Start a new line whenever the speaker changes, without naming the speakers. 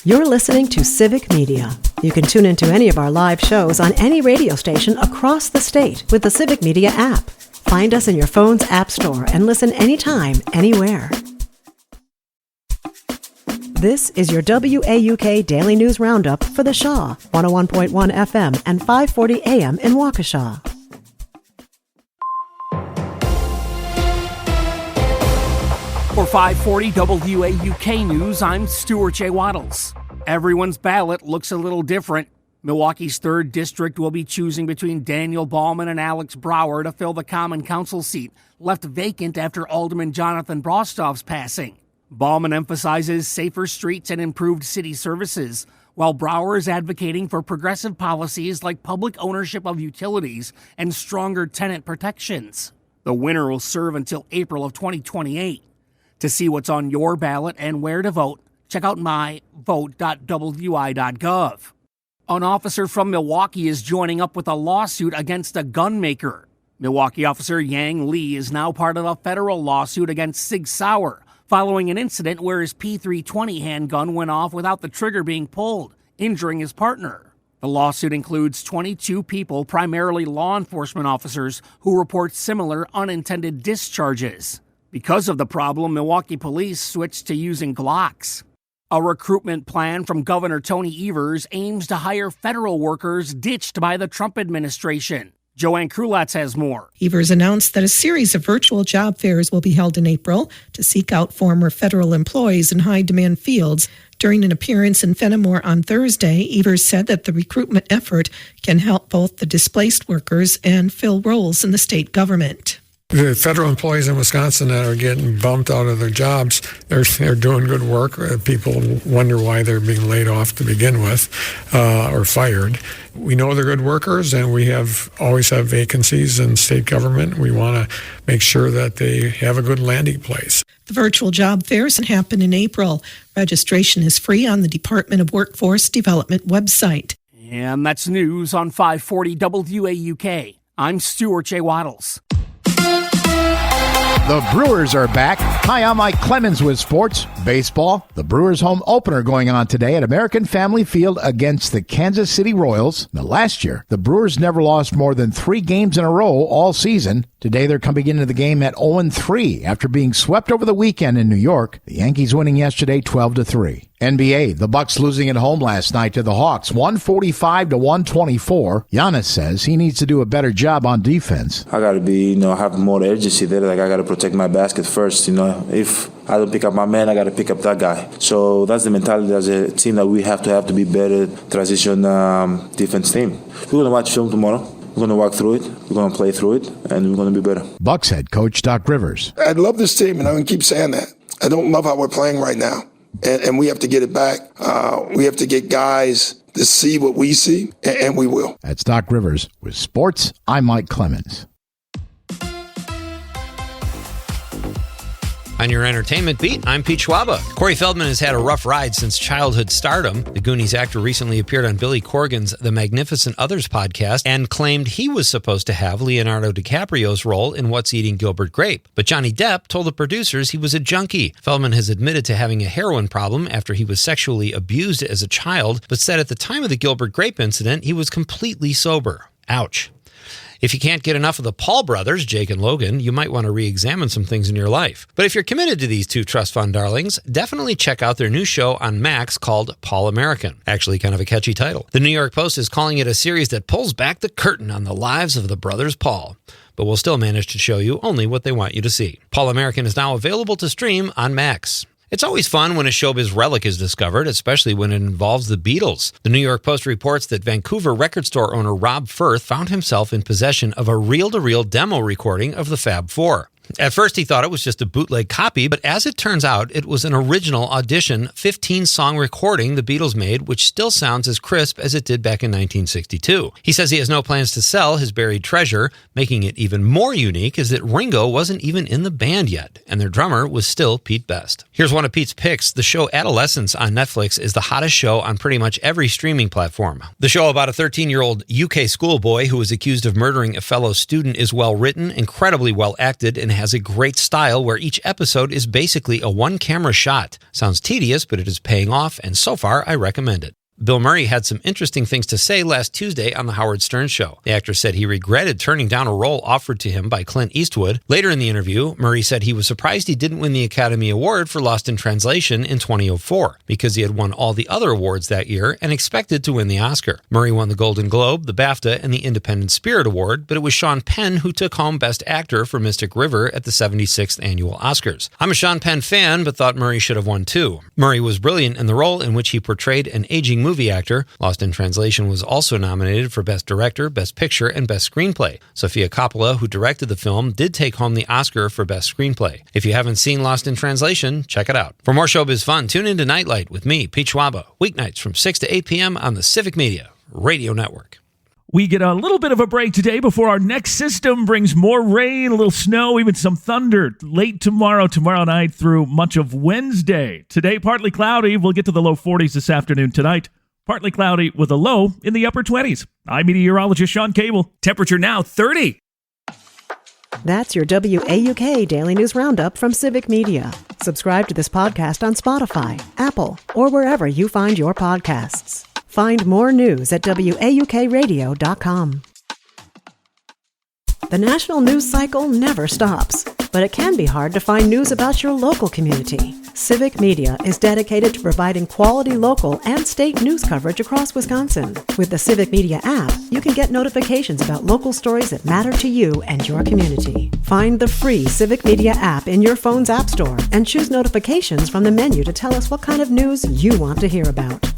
You're listening to Civic Media. You can tune into any of our live shows on any radio station across the state with the Civic Media app. Find us in your phone's app store and listen anytime, anywhere. This is your WAUK Daily News Roundup for the Shaw, 101.1 FM and 540 AM in Waukesha.
For 540 WAUK News, I'm Stuart J. Waddles. Everyone's ballot looks a little different. Milwaukee's 3rd District will be choosing between Daniel Ballman and Alex Brower to fill the Common Council seat, left vacant after Alderman Jonathan Brostoff's passing. Ballman emphasizes safer streets and improved city services, while Brower is advocating for progressive policies like public ownership of utilities and stronger tenant protections. The winner will serve until April of 2028. To see what's on your ballot and where to vote, check out myvote.wi.gov. An officer from Milwaukee is joining up with a lawsuit against a gun maker. Milwaukee officer Yang Lee is now part of a federal lawsuit against Sig Sauer, following an incident where his P320 handgun went off without the trigger being pulled, injuring his partner. The lawsuit includes 22 people, primarily law enforcement officers, who report similar unintended discharges. Because of the problem, Milwaukee police switched to using Glocks. A recruitment plan from Governor Tony Evers aims to hire federal workers ditched by the Trump administration. Joanne Krulatz has more.
Evers announced that a series of virtual job fairs will be held in April to seek out former federal employees in high-demand fields. During an appearance in Fenimore on Thursday, Evers said that the recruitment effort can help both the displaced workers and fill roles in the state government.
The federal employees in Wisconsin that are getting bumped out of their jobs, they're doing good work. People wonder why they're being laid off to begin with or fired. We know they're good workers, and we always have vacancies in state government. We want to make sure that they have a good landing place.
The virtual job fairs happen in April. Registration is free on the Department of Workforce Development website.
And that's news on 540 WAUK. I'm Stuart J. Waddles.
The Brewers are back. Hi, I'm Mike Clemens with sports. Baseball. The Brewers home opener going on today at American Family Field against the Kansas City Royals. Now, last year, the Brewers never lost more than 3 games in a row all season. Today, they're coming into the game at 0-3 after being swept over the weekend in New York. The Yankees winning yesterday 12-3. NBA, the Bucks losing at home last night to the Hawks, 145-124. Giannis says he needs to do a better job on defense.
I got to be, have more urgency there. Like, I got to protect my basket first. If I don't pick up my man, I got to pick up that guy. So that's the mentality as a team that we have to be better transition defense team. We're going to watch film tomorrow. We're going to walk through it. We're going to play through it, and we're going to be better.
Bucks head coach Doc Rivers.
I love this team, and I'm going to keep saying that. I don't love how we're playing right now. And we have to get it back. We have to get guys to see what we see, and we will.
That's Doc Rivers with sports. I'm Mike Clemens.
On your entertainment beat, I'm Pete Schwaba. Corey Feldman has had a rough ride since childhood stardom. The Goonies actor recently appeared on Billy Corgan's The Magnificent Others podcast and claimed he was supposed to have Leonardo DiCaprio's role in What's Eating Gilbert Grape. But Johnny Depp told the producers he was a junkie. Feldman has admitted to having a heroin problem after he was sexually abused as a child, but said at the time of the Gilbert Grape incident, he was completely sober. Ouch. If you can't get enough of the Paul brothers, Jake and Logan, you might want to re-examine some things in your life. But if you're committed to these two trust fund darlings, definitely check out their new show on Max called Paul American. Actually, kind of a catchy title. The New York Post is calling it a series that pulls back the curtain on the lives of the brothers Paul, but will still manage to show you only what they want you to see. Paul American is now available to stream on Max. It's always fun when a showbiz relic is discovered, especially when it involves the Beatles. The New York Post reports that Vancouver record store owner Rob Firth found himself in possession of a reel-to-reel demo recording of the Fab Four. At first, he thought it was just a bootleg copy, but as it turns out, it was an original audition 15-song recording the Beatles made, which still sounds as crisp as it did back in 1962. He says he has no plans to sell his buried treasure. Making it even more unique is that Ringo wasn't even in the band yet, and their drummer was still Pete Best. Here's one of Pete's picks. The show Adolescence on Netflix is the hottest show on pretty much every streaming platform. The show about a 13-year-old UK schoolboy who was accused of murdering a fellow student is well-written, incredibly well-acted, and has a great style where each episode is basically a one-camera shot. Sounds tedious, but it is paying off, and so far, I recommend it. Bill Murray had some interesting things to say last Tuesday on The Howard Stern Show. The actor said he regretted turning down a role offered to him by Clint Eastwood. Later in the interview, Murray said he was surprised he didn't win the Academy Award for Lost in Translation in 2004 because he had won all the other awards that year and expected to win the Oscar. Murray won the Golden Globe, the BAFTA, and the Independent Spirit Award, but it was Sean Penn who took home Best Actor for Mystic River at the 76th Annual Oscars. I'm a Sean Penn fan, but thought Murray should have won too. Murray was brilliant in the role in which he portrayed an aging movie actor. Lost in Translation was also nominated for Best Director, Best Picture, and Best Screenplay. Sofia Coppola, who directed the film, did take home the Oscar for Best Screenplay. If you haven't seen Lost in Translation, check it out. For more showbiz fun, tune in to Nightlight with me, Pete Schwaba, weeknights from 6 to 8 p.m. on the Civic Media Radio Network.
We get a little bit of a break today before our next system brings more rain, a little snow, even some thunder late tomorrow night through much of Wednesday. Today, partly cloudy. We'll get to the low 40s this afternoon tonight. Partly cloudy with a low in the upper 20s. I'm meteorologist Sean Cable. Temperature now 30.
That's your WAUK Daily News Roundup from Civic Media. Subscribe to this podcast on Spotify, Apple, or wherever you find your podcasts. Find more news at WAUKradio.com. The national news cycle never stops, but it can be hard to find news about your local community. Civic Media is dedicated to providing quality local and state news coverage across Wisconsin. With the Civic Media app, you can get notifications about local stories that matter to you and your community. Find the free Civic Media app in your phone's app store and choose notifications from the menu to tell us what kind of news you want to hear about.